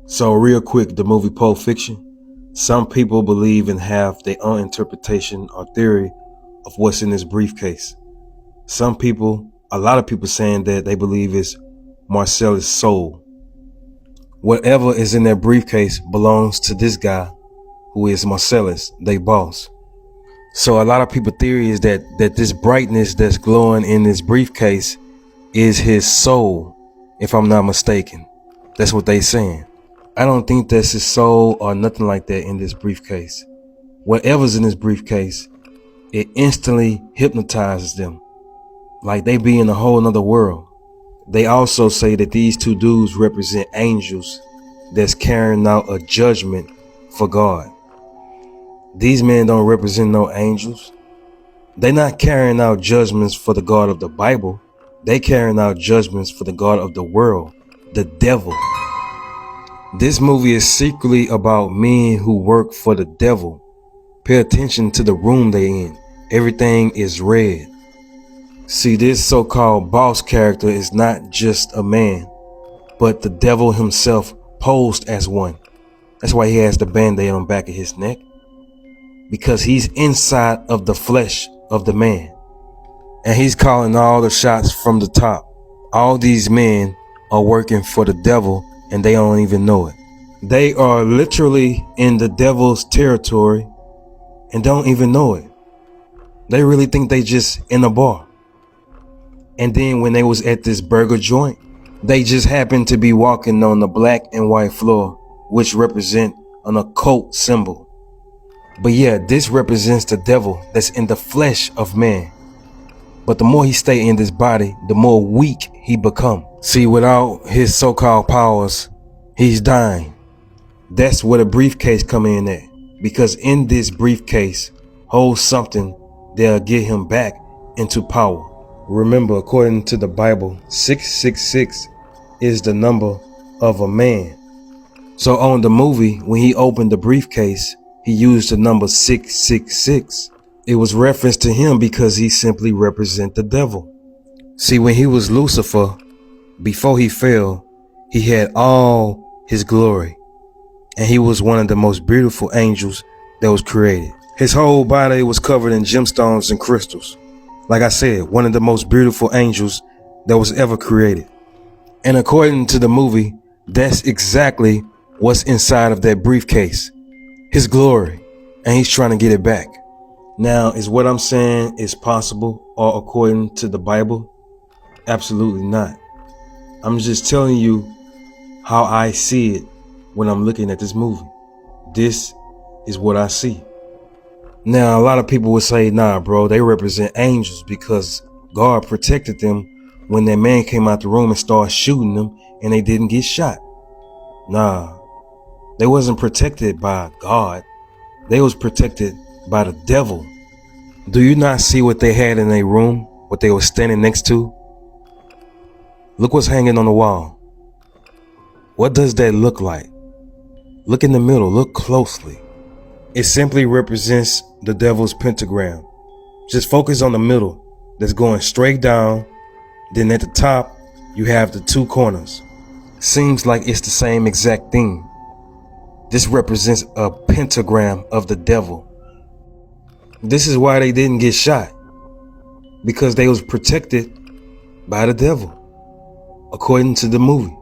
So real quick, the movie Pulp Fiction. Some people believe and have their own interpretation or theory of what's in this briefcase. A lot of people saying that they believe it's Marcellus' soul. Whatever is in that briefcase belongs to this guy who is Marcellus, they boss. So a lot of people theory is that this brightness that's glowing in this briefcase is his soul, if I'm not mistaken. That's what they saying. I don't think that's his soul or nothing like that in this briefcase. Whatever's in this briefcase, it instantly hypnotizes them. Like they be in a whole nother world. They also say that these two dudes represent angels that's carrying out a judgment for God. These men don't represent no angels. They're not carrying out judgments for the God of the Bible. They carrying out judgments for the God of the world, the devil. This movie is secretly about men who work for the devil. Pay attention to the room they in. Everything is red. See, this so-called boss character is not just a man, but the devil himself posed as one. That's why he has the band-aid on the back of his neck. Because he's inside of the flesh of the man. And he's calling all the shots from the top. All these men are working for the devil and they don't even know it. They are literally in the devil's territory and don't even know it. They really think they just in a bar. And then when they was at this burger joint, they just happened to be walking on the black and white floor, which represent an occult symbol. But yeah, this represents the devil that's in the flesh of man. But the more he stay in this body, the more weak he become. See, without his so-called powers, he's dying. That's where the briefcase come in at. Because in this briefcase holds something that'll get him back into power. Remember, according to the Bible, 666 is the number of a man. So on the movie, when he opened the briefcase, he used the number 666. It was referenced to him because he simply represents the devil. See, when he was Lucifer, before he fell, he had all his glory. And he was one of the most beautiful angels that was created. His whole body was covered in gemstones and crystals. Like I said, one of the most beautiful angels that was ever created. And according to the movie, that's exactly what's inside of that briefcase. His glory, and he's trying to get it back. Now, is what I'm saying is possible or according to the Bible? Absolutely not. I'm just telling you how I see it when I'm looking at this movie. This is what I see. Now, a lot of people would say, nah, bro, they represent angels because God protected them when that man came out the room and started shooting them and they didn't get shot. Nah. They wasn't protected by God. They was protected by the devil. Do you not see what they had in their room? What they were standing next to? Look what's hanging on the wall. What does that look like? Look in the middle. Look closely. It simply represents the devil's pentagram. Just focus on the middle that's going straight down. Then at the top, you have the two corners. Seems like it's the same exact thing. This represents a pentagram of the devil. This is why they didn't get shot. Because they was protected by the devil, according to the movie.